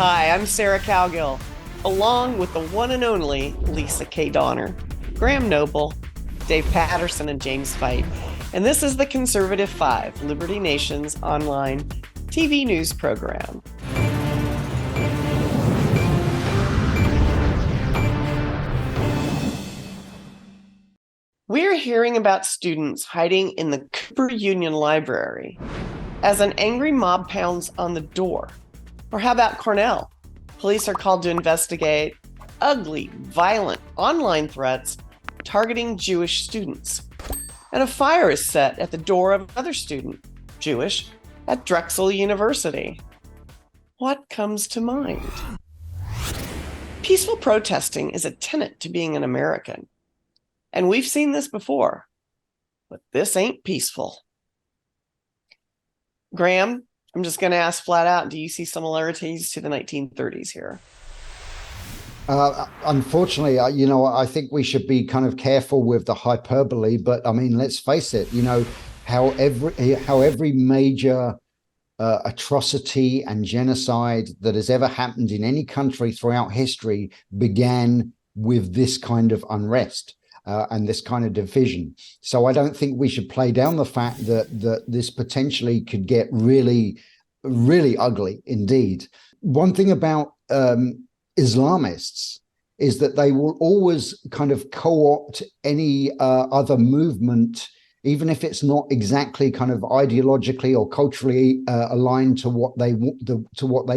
Hi, I'm Sarah Cowgill, along with the one and only Lisa K. Donner, Graham Noble, Dave Patterson, and James Veit. And this is the Conservative Five, Liberty Nation's online TV news program. We're hearing about students hiding in the Cooper Union Library as an angry mob pounds on the door. Or how about Cornell? Police are called to investigate ugly, violent online threats targeting Jewish students. And a fire is set at the door of another student, Jewish, at Drexel University. What comes to mind? Peaceful protesting is a tenet to being an American. And we've seen this before, but this ain't peaceful. Graham, I'm just going to ask flat out, do you see similarities to the 1930s here? Unfortunately, I think we should be kind of careful with the hyperbole, but I mean, let's face it, how every major atrocity and genocide that has ever happened in any country throughout history began with this kind of unrest. And this kind of division. So I don't think we should play down the fact that this potentially could get really, really ugly indeed. One thing about Islamists is that they will always kind of co-opt any other movement, even if it's not exactly kind of ideologically or culturally aligned to what they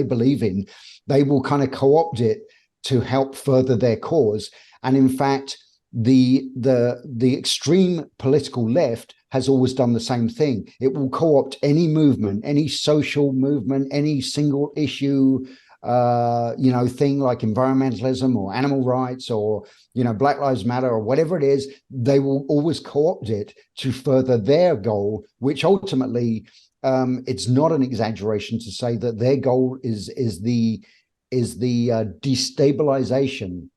believe in. They will kind of co-opt it to help further their cause. And in fact, the extreme political left has always done the same thing. It will co-opt any movement, any social movement, any single issue, thing like environmentalism or animal rights or, Black Lives Matter or whatever it is. They will always co-opt it to further their goal, which ultimately, it's not an exaggeration to say that their goal is the destabilization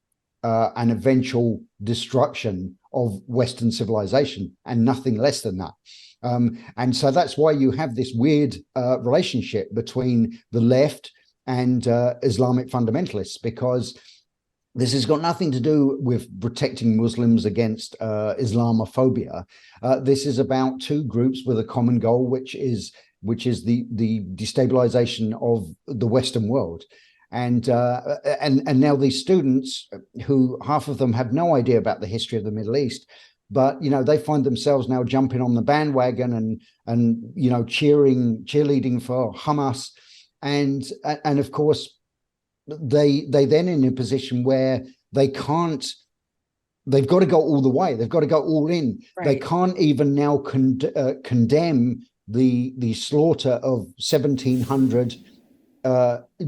and eventual destruction of Western civilization, and nothing less than that. And so that's why you have this weird relationship between the left and Islamic fundamentalists, because this has got nothing to do with protecting Muslims against Islamophobia. This is about two groups with a common goal, which is the destabilization of the Western world. And now these students, who half of them have no idea about the history of the Middle East, but they find themselves now jumping on the bandwagon and cheerleading for Hamas, and of course they then in a position where they've got to go all the way. They've got to go all in. Right. They can't even now condemn the slaughter of 1,700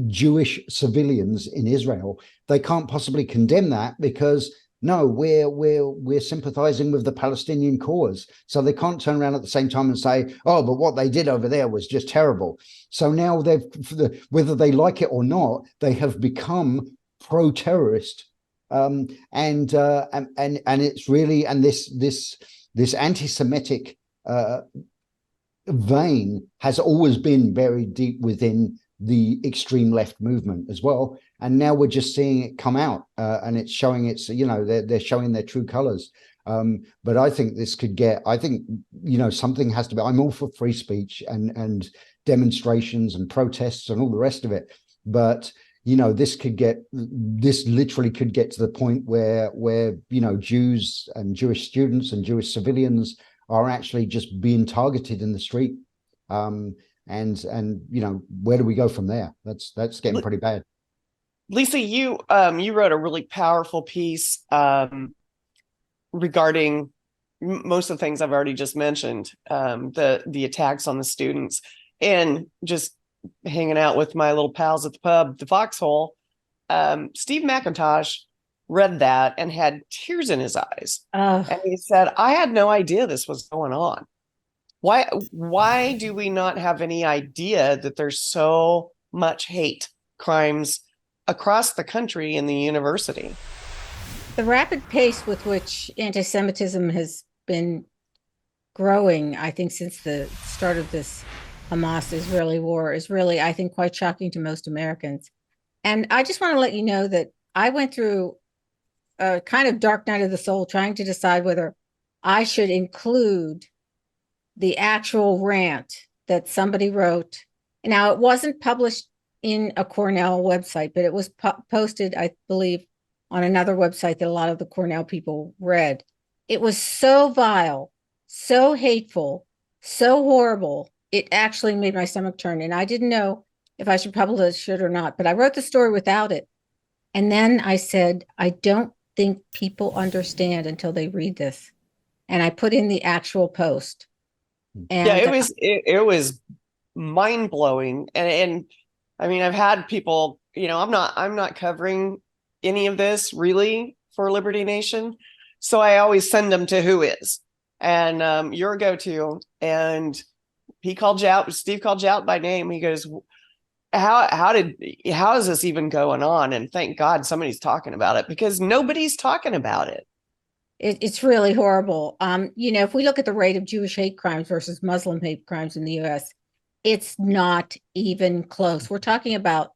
Jewish civilians in Israel. They can't possibly condemn that because no, we're sympathizing with the Palestinian cause. So they can't turn around at the same time and say, oh, but what they did over there was just terrible. So now whether they like it or not, they have become pro-terrorist, and it's really, and this anti-Semitic vein has always been very deep within the extreme left movement as well, and now we're just seeing it come out, and it's showing they're showing their true colors. But I think this could get, something has to be. I'm all for free speech and demonstrations and protests and all the rest of it, but this literally could get to the point where Jews and Jewish students and Jewish civilians are actually just being targeted in the street. And where do we go from there? That's getting pretty bad. Lisa, you wrote a really powerful piece regarding most of the things I've already just mentioned, the attacks on the students, and just hanging out with my little pals at the pub, the Foxhole. Steve McIntosh read that and had tears in his eyes, and he said, "I had no idea this was going on. Why do we not have any idea that there's so much hate crimes across the country in the university?" The rapid pace with which anti-Semitism has been growing, I think, since the start of this Hamas-Israeli war is really, I think, quite shocking to most Americans. And I just want to let you know that I went through a kind of dark night of the soul trying to decide whether I should include the actual rant that somebody wrote. Now, it wasn't published in a Cornell website, but it was posted, I believe, on another website that a lot of the Cornell people read. It was so vile, so hateful, so horrible. It actually made my stomach turn. And I didn't know if I should publish it or not, but I wrote the story without it. And then I said, I don't think people understand until they read this. And I put in the actual post. And Yeah, it was mind blowing. And I mean, I've had people, I'm not covering any of this really for Liberty Nation. So I always send them to who is. And your go-to. And Steve called you out by name. He goes, how is this even going on? And thank God somebody's talking about it, because nobody's talking about it. It's really horrible. If we look at the rate of Jewish hate crimes versus Muslim hate crimes in the US, it's not even close. We're talking about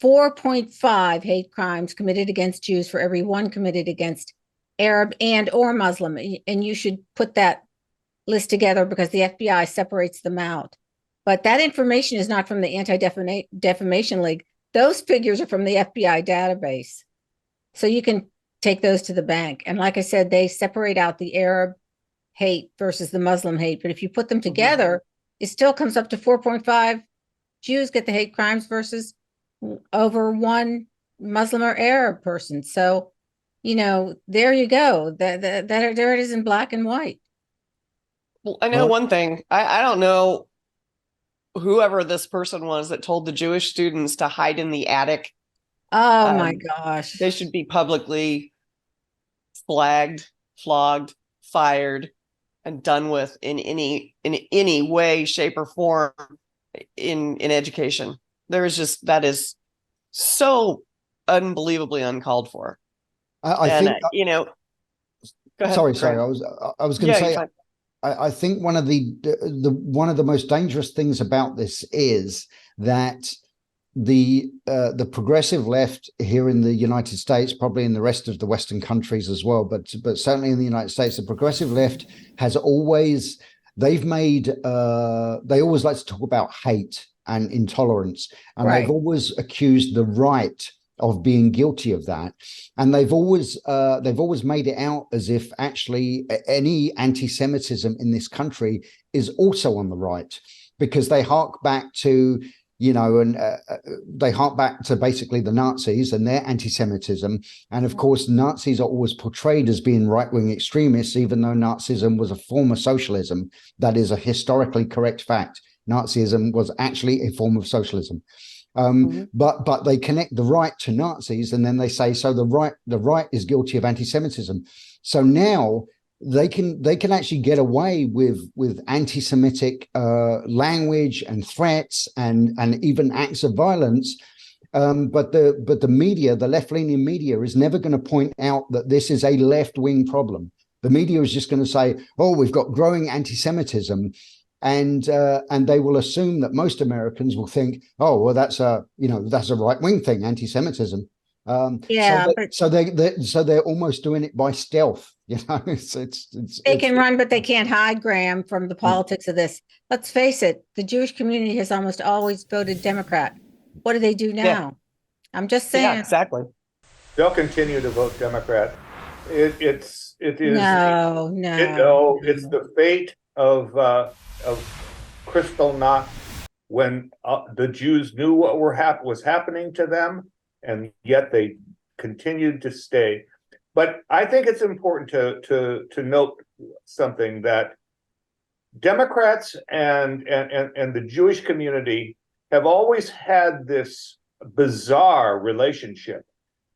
4.5 hate crimes committed against Jews for every one committed against Arab and or Muslim. And you should put that list together because the FBI separates them out. But that information is not from the Anti-Defamation League. Those figures are from the FBI database. So you can take those to the bank. And like I said, they separate out the Arab hate versus the Muslim hate. But if you put them together, it still comes up to 4.5 Jews get the hate crimes versus over one Muslim or Arab person. So, there you go. There it is in black and white. Well, I know one thing. I don't know whoever this person was that told the Jewish students to hide in the attic. Oh my gosh. They should be publicly flagged, flogged, fired, and done with in any way, shape, or form in education. That is so unbelievably uncalled for. I think go ahead. sorry, I was going to say, I think one of the most dangerous things about this is that the progressive left here in the United States, probably in the rest of the Western countries as well, but certainly in the United States, the progressive left has always they always like to talk about hate and intolerance, and Right. they've always accused the right of being guilty of that, and they've always made it out as if actually any anti-Semitism in this country is also on the right, because they hark back to they hark back to basically the Nazis and their anti-Semitism. And of course, Nazis are always portrayed as being right-wing extremists, even though Nazism was a form of socialism. That is a historically correct fact. Nazism was actually a form of socialism. But they connect the right to Nazis, and then they say, so the right is guilty of anti-Semitism. So now they can actually get away with anti-Semitic language and threats and even acts of violence. But the media, the left-leaning media, is never going to point out that this is a left-wing problem. The media is just going to say, oh, we've got growing anti-Semitism. And they will assume that most Americans will think, oh, well, that's a right-wing thing, anti-Semitism. So they're almost doing it by stealth. They can run, but they can't hide, Graham, from the politics of this. Let's face it, the Jewish community has almost always voted Democrat. What do they do now? Yeah. I'm just saying. Yeah, exactly. They'll continue to vote Democrat. It is it's the fate of Kristallnacht, when the Jews knew what was happening to them, and yet they continued to stay. But I think it's important to note something, that Democrats and the Jewish community have always had this bizarre relationship.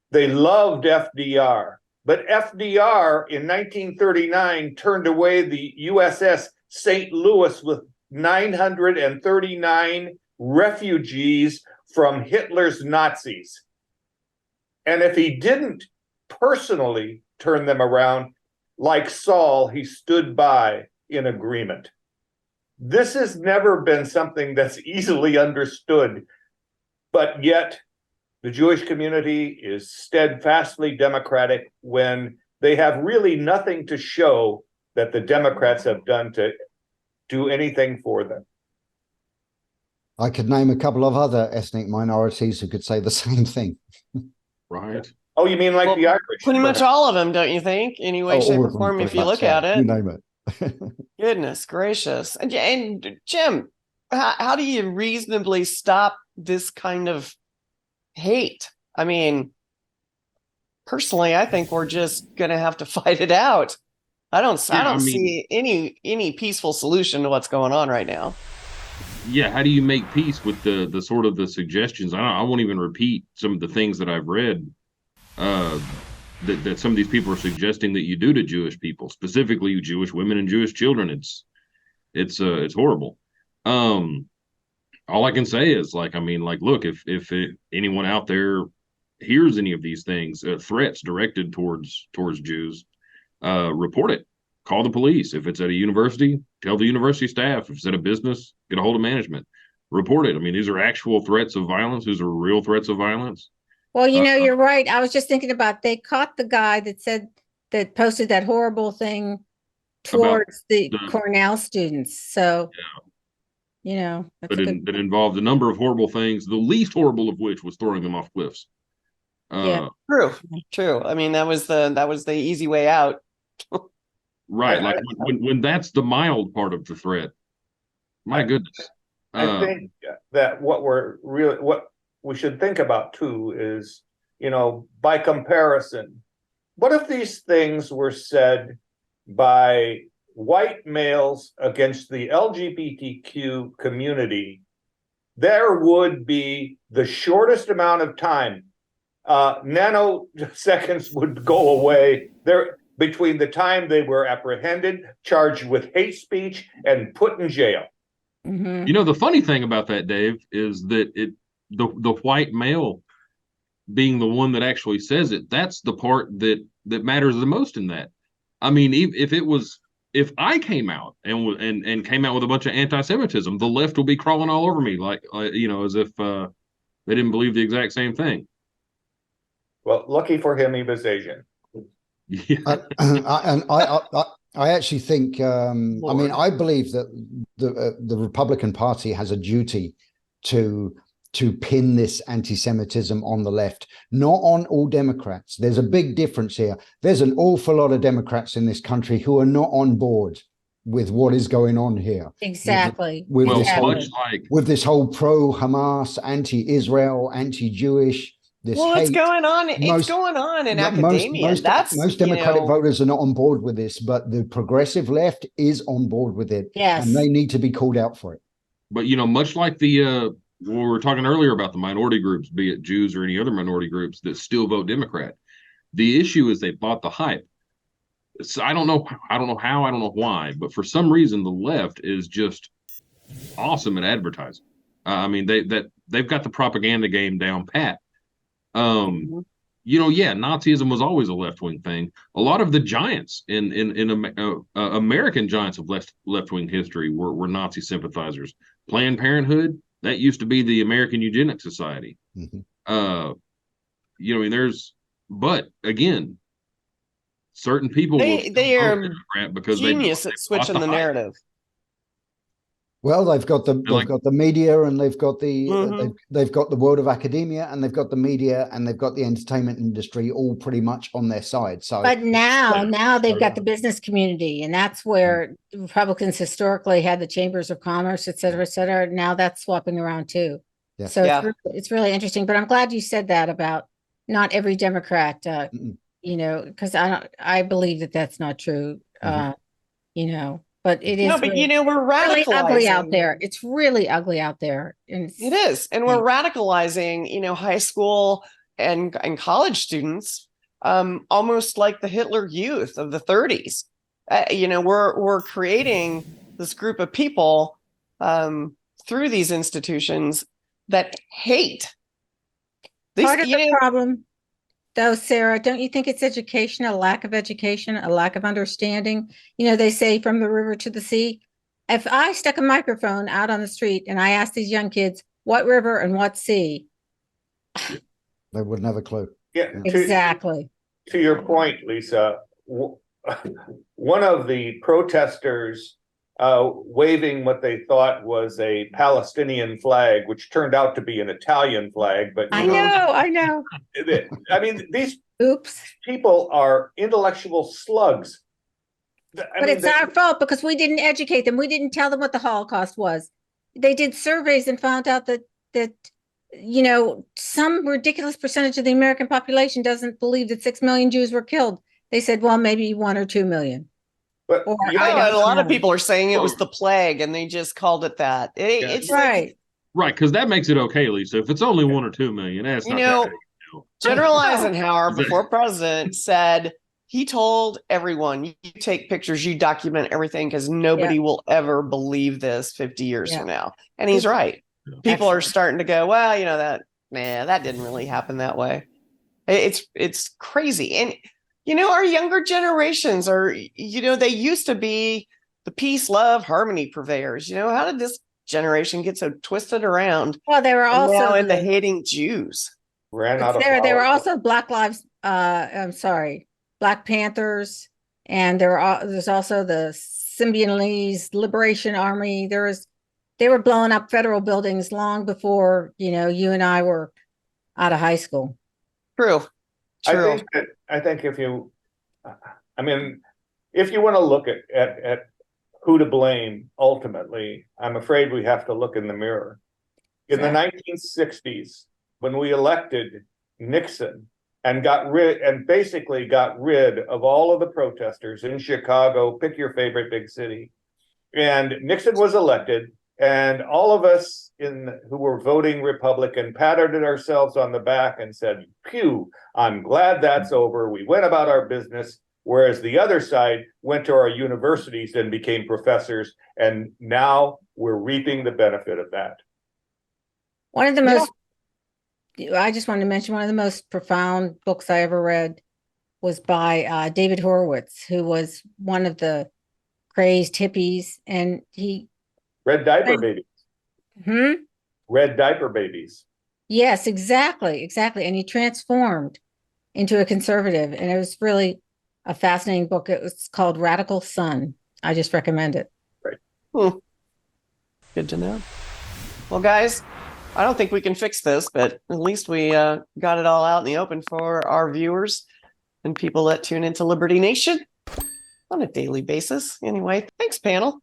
They loved FDR, but FDR in 1939 turned away the USS St. Louis with 939 refugees from Hitler's Nazis. And if he didn't personally turn them around, like Saul, he stood by in agreement. This has never been something that's easily understood, but yet the Jewish community is steadfastly democratic when they have really nothing to show that the Democrats have done to do anything for them. I could name a couple of other ethnic minorities who could say the same thing. Right. Oh, you mean like Well, the Irish? Pretty much all of them, don't you think? Any way, Oh, shape, all or of them, form, pretty if you much, look yeah. at You it. name it. Goodness gracious. And Jim, how do you reasonably stop this kind of hate? I mean, personally, I think we're just going to have to fight it out. I don't see any peaceful solution to what's going on right now. Yeah, how do you make peace with the sort of the suggestions? I won't even repeat some of the things that I've read that some of these people are suggesting that you do to Jewish people, specifically Jewish women and Jewish children. It's horrible. All I can say is look, if anyone out there hears any of these things, threats directed towards Jews, report it. Call the police. If it's at a university, tell the university staff. If it's at a business, get a hold of management. Report it. I mean, these are actual threats of violence. These are real threats of violence. Well, you're right. I was just thinking about, they caught the guy that posted that horrible thing towards the Cornell students. So, that's that involved a number of horrible things, the least horrible of which was throwing them off cliffs. Yeah. True. I mean, that was the easy way out. Right. When that's the mild part of the threat, my goodness. I think that what we should think about too is, by comparison, what if these things were said by white males against the LGBTQ community? There would be the shortest amount of time. Nanoseconds would go away there between the time they were apprehended, charged with hate speech, and put in jail. Mm-hmm. The funny thing about that, Dave, is that the white male being the one that actually says it, that's the part that matters the most in that. I mean, if I came out and came out with a bunch of anti-Semitism, the left will be crawling all over me as if they didn't believe the exact same thing. Well, lucky for him, he was Asian. Yeah. I actually think, I believe that the Republican Party has a duty to pin this anti-Semitism on the left, not on all Democrats. There's a big difference here. There's an awful lot of Democrats in this country who are not on board with what is going on here. Exactly. With this whole pro-Hamas, anti-Israel, anti-Jewish. It's going on. It's going on in academia. Most Democratic voters are not on board with this, but the progressive left is on board with it. Yes. And they need to be called out for it. But, much like we were talking earlier about the minority groups, be it Jews or any other minority groups that still vote Democrat, the issue is they bought the hype. So I don't know how, I don't know why, but for some reason the left is just awesome at advertising. They've got the propaganda game down pat. Nazism was always a left-wing thing. A lot of the giants in American giants of left-wing history were Nazi sympathizers. Planned Parenthood, that used to be the American Eugenics Society. Mm-hmm. But again, certain people they are because genius at switching the narrative. Well, they've got the media, and they've got the they've got the world of academia, and they've got the media, and they've got the entertainment industry all pretty much on their side. So, but now they've got the business community, and that's where Republicans historically had the chambers of commerce, et cetera, et cetera. Now that's swapping around too. Yeah. So it's really interesting. But I'm glad you said that about not every Democrat. Because I believe that that's not true. But it is. We're radicalizing. Really ugly out there. It's really ugly out there. And it is. And we're radicalizing, high school and college students, almost like the Hitler Youth of the 30s. We're creating this group of people through these institutions that hate. Part of the problem, though, Sarah, don't you think it's education, a lack of education, a lack of understanding? They say from the river to the sea. If I stuck a microphone out on the street and I asked these young kids, what river and what sea? They wouldn't have a clue. Yeah, Exactly. to your point, Lisa, one of the protesters waving what they thought was a Palestinian flag, which turned out to be an Italian flag. But I know. I mean, these Oops. people are intellectual slugs. But it's our fault because we didn't educate them. We didn't tell them what the Holocaust was. They did surveys and found out that some ridiculous percentage of the American population doesn't believe that 6 million Jews were killed. They said, well, maybe 1 or 2 million. But Or you know, And a lot of know. people are saying it was the plague and they just called it that. It's Right. like, Right, because that makes it okay, Lisa. If it's only 1 or 2 million, that's you not know, that big. General Eisenhower, before president, said he told everyone, you take pictures, you document everything because nobody will ever believe this 50 years from now. And he's right. People are starting to go, well, that didn't really happen that way. It's crazy. And, our younger generations are, they used to be the peace, love, harmony purveyors. How did this generation get so twisted around? Well, they were also now into hating Jews. ran out of there were power. also Black Panthers, and there's also the Symbionese Liberation Army. They were blowing up federal buildings long before you and I were out of high school. True. I think if you want to look at who to blame ultimately, I'm afraid we have to look in the mirror. In the 1960s, when we elected Nixon and basically got rid of all of the protesters in Chicago, pick your favorite big city. And Nixon was elected, and all of us who were voting Republican patted ourselves on the back and said, "Phew, I'm glad that's over. We went about our business." Whereas the other side went to our universities and became professors, and now we're reaping the benefit of that. One of the most, I just wanted to mention, one of the most profound books I ever read was by David Horowitz, who was one of the crazed hippies, and he Red diaper babies. Red diaper babies. Yes, exactly. And he transformed into a conservative, and it was really a fascinating book. It was called Radical Sun. I just recommend it. Right. Good to know. Well, guys, I don't think we can fix this, but at least we got it all out in the open for our viewers and people that tune into Liberty Nation on a daily basis. Anyway, thanks, panel.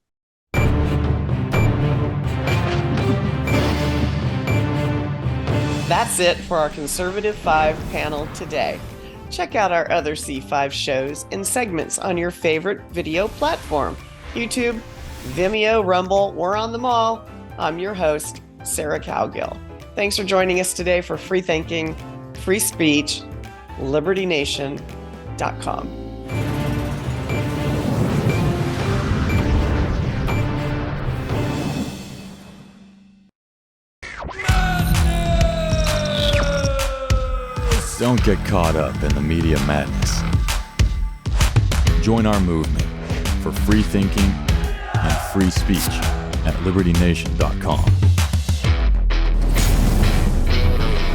That's it for our Conservative 5 panel today. Check out our other C5 shows and segments on your favorite video platform. YouTube, Vimeo, Rumble, we're on them all. I'm your host, Sarah Cowgill. Thanks for joining us today for Free Thinking, Free Speech, LibertyNation.com. Don't get caught up in the media madness. Join our movement for free thinking and free speech at LibertyNation.com.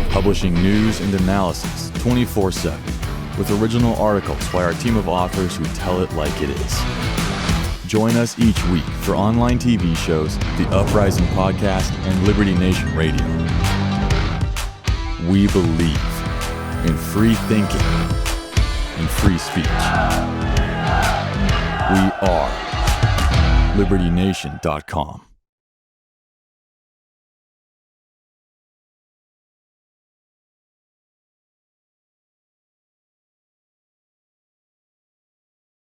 Publishing news and analysis 24/7 with original articles by our team of authors who tell it like it is. Join us each week for online TV shows, The Uprising Podcast, and Liberty Nation Radio. We believe in free thinking and free speech. We are LibertyNation.com.